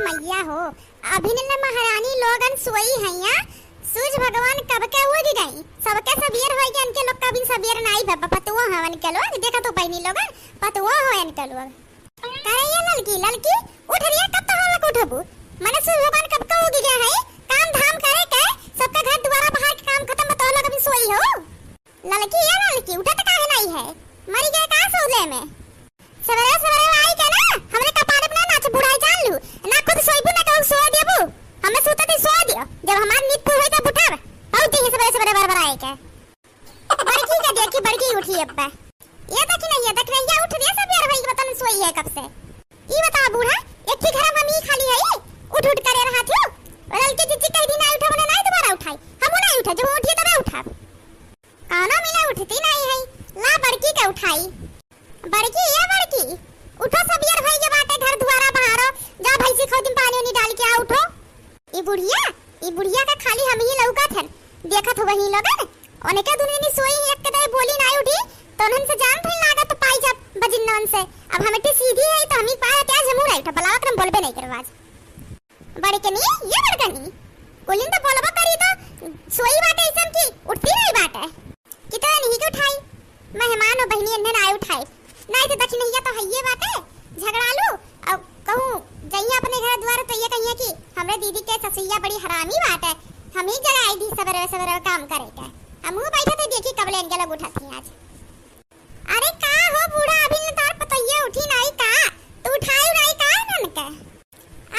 मैया हो अभिनंदन महारानी लोगन सोई हैया सूझ भगवान कब के उड़ गई सबके सबेर होई के इनके लोग कभी सबेर नहीं बाबा पतुओ हवन के लोग देखा तो बहनी लोगन पतुओ हो इनके लोग करे ये लड़की लड़की उठ रही है कब तो हम लोग उठबू माने सूझ भगवान कब का उड़ गया है काम धाम करे के सबका घर द्वारा बाहर के काम खत्म तो लोग अभी सोई हो लड़की ये लड़की उठत काहे नहीं है मरी गए का सोले में सवेरे सवेरे आई के ना हमरे कपारे पे ना नाच बुढ़ाई जान लू ना खुद सोईबू ना कहू सो देबू हमें सोता थी सो दियो जब हमार नींद पूरी होई तब उठाव बहुत ही सवेरे सवेरे बार आए के बड़की के देखी बड़की उठी अब ये देखी नहीं ये देख रही है उठ रही है सब यार भाई बतान सोई है कब से ई बता बूढ़ा एक ही घर हम ही खाली है उठ उठ करे रहा थियो और हल्के चिच्ची कह दी ना उठा मने नहीं दोबारा उठाई हम नहीं उठा जब उठिए तब उठा काना मिला उठती नहीं है ला बड़की के उठाई बड़की ये बड़की उठो सब यार भाई के बाटे घर द्वारा बाहर जा भैंसी खो दिन पानी उनी डाल के आ उठो ई बुढ़िया का खाली हम ही लौका थन देखत हो वही लोगन ओने के दुनिया नी सोई एक कदे बोली ना उठी तो उनन से जान थई लागत तो पाई जब बजिन्नन से अब हमें सीधी है तो हम ही पाया क्या जमूर आई तो बलावा करम बोलबे नहीं करवाज बड़कनी ये बड़कनी कोलिन तो बोलबा करी तो सोई बाटे ऐसन की उठती नहीं बाटे कितना नहीं के उठाई मेहमान और बहनी ने ना उठाई नहीं तो दक्षिण नहीं तो हइये बाटे झगड़ा लू अब कहूं जइया अपने घर द्वार तो ये कहिए कि हमरे दीदी के ससुइया बड़ी हरामी बात है हम ही जरा आई दी सवेरे सवेरे काम करे के हमहू बैठे थे देखी कब लेन के लोग उठाती आज अरे का हो बूढ़ा अभी न तार पतइया उठी नहीं का तू उठाई नहीं का नन के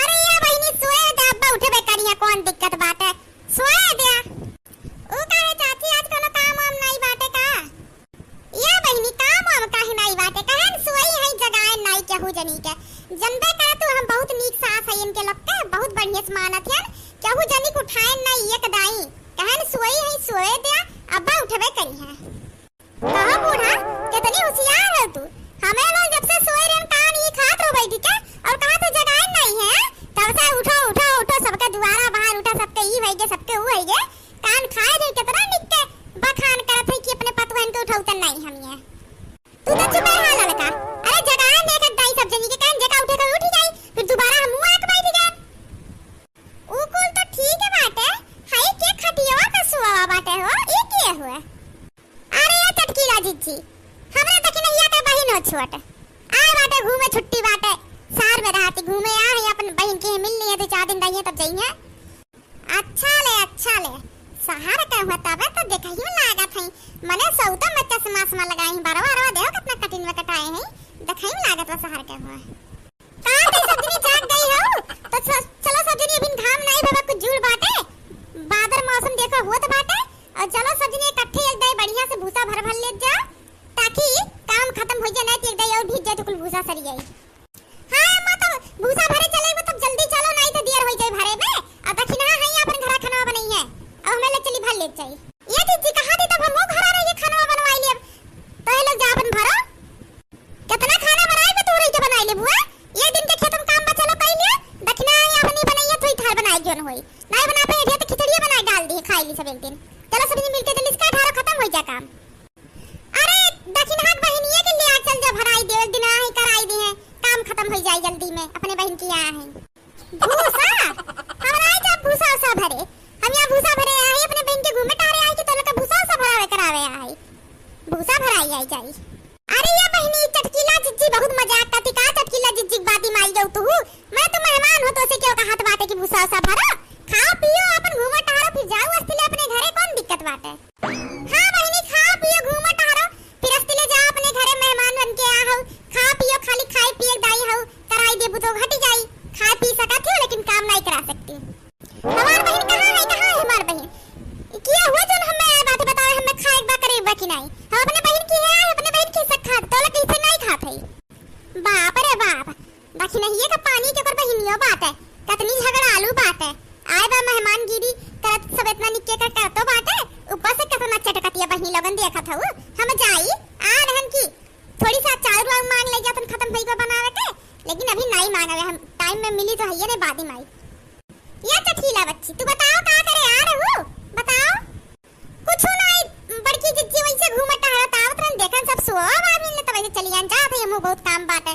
अरे ये बहनी सोए दे अब्बा उठे बे करिया कौन दिक्कत बात है सोए दे ओ काहे चाची आज कोनो काम वाम नहीं बाटे का ये बहनी काम वाम काहे नहीं बाटे कहन सोई है जगाए नहीं केहू जनी के जनबे करे तू हम बहुत नीक सास है इनके लोग के बहुत बढ़िया से मानत है केहू जनी को उठाए नहीं एक दाई कहन सोई है सोए दे अब्बा उठबे करी है कहा बूढ़ा कितनी होशियार है तू हमें लोग जब से सोए रहन कान ये खात रो बैठी के और कहा तो जगाए नहीं है तब से उठो उठो उठो सबके द्वारा बाहर उठा सबके ई भई के सबके ऊ भई के कान खाए दे कितना निक के बखान करत है कि अपने पतवन के उठाउत नहीं हम ये तू तो चुप रह लड़का अरे जगाए ने के दाई सब जनी के कान जगह उठे कर उठी जाई फिर दोबारा हम मुंह आके बैठ गए ओ कुल तो ठीक है बात है हाय के खटियावा का सुवा बाटे हो ये के हुआ अरे ये चटकीला जीजी हमरा तक नहीं आके बहिन हो छोट आए बाटे घूमे छुट्टी बाटे सार में रहती घूमे आ है अपन बहन के मिलनी है तो 4 दिन रहिए तब जाइए अच्छा ले सहारा का होता है तो देखा ही लागत है मने सौदा में चश्मा समा लगाई बारवा देखो कितना कठिन में कटाए हैं देखा ही लागत है सहारा का हुआ का ते सब दिन जाग गई हो तो चलो सब दिन अभी घाम नहीं बाबा कुछ जुड़ बाटे बादर मौसम देखो होत बाटे और चलो सब दिन इकट्ठे एक दे बढ़िया से भूसा भर ले जा ताकि काम खत्म हो जाए नहीं एक दे और भीग जाए तो कुल भूसा सरी जाए हां मतलब भूसा भरे चले मतलब जल्दी चलो नहीं तो देर हो जाए भरे में अब दक्षिणा है अपन घर खाना बनाई है अब हमें ले चली भर ले जाई ये दीदी कहा थी तब हम वो घर आ रही है खाना बनवाई ले तो ये लोग जा अपन भरो कितना खाना बनाए में तू रही के बनाई ले बुआ ये दिन के खत्म काम बा चलो पहले दक्षिणा या अपनी बनाई है तो थार बनाई जोन होई नहीं बना पे ये तो खिचड़ी बना डाल दी खाई ली सब एक दिन चलो सब दिन मिलके जल्दी इसका 18 खत्म हो जा काम अरे दक्षिणा बहनिए के लिए चल जा भराई दे एक दिन आई कराई दी है काम खत्म हो जाए जल्दी में अपने बहन की आया है भूसा हमरा आई जब भूसा सा भरे हम यहाँ भूसा भरे आई अपने बहन के घूमे टारे आई कि तो लोग भूसा सा भरावे करावे आई भूसा भराई आई जाई अरे ये बहनी चटकीला जिज्जी बहुत मजाक करती का चटकीला जिज्जी बाती मारी जाऊ तू मैं तो मेहमान हो तो से क्यों कहा बाटे कि भूसा सा भरो खाओ पियो अपन घूमो टारो फिर जाओ अस्तिले अपने घरे कौन दिक्कत बाटे हां बहनी खाओ पियो घूमो टारो फिर अस्तिले जा अपने घरे मेहमान बन के आ हो खा पियो खाली खाए पिए दाई हो कराई देबू तो घटी जाई खा पी सकत हो लेकिन काम नहीं करा सकती हमार बहन कहां है हमार बहन किया हुआ जो हमें बात बताओ हमें खाए बा करे बा कि नहीं हम अपने बहन की है अपने बहन की सब खा तो लोग इसे नहीं खाते बाप रे बाप बाकी नहीं है का पानी के ऊपर बहनियों बात है कितनी झगड़ालू बात है आए बा मेहमानगिरी करत सब इतना निक्के का करतो बात है ऊपर से कितना चटकतिया बहनी लोगन देखत हूं हम जाई आ रहन की थोड़ी सा चार लाख मांग ले जातन खत्म भई को बनावे के लेकिन अभी नहीं मांगवे हम टाइम में मिली तो हइये ने बादी माई ये चटकीला बच्ची तू बताओ का करे आ रहू बताओ कुछ नहीं बड़की जिज्जी वैसे घूमत टहरत आवत रहन देखन सब सोवा भाभी ने तो वैसे चली जान जा भाई हम बहुत काम बात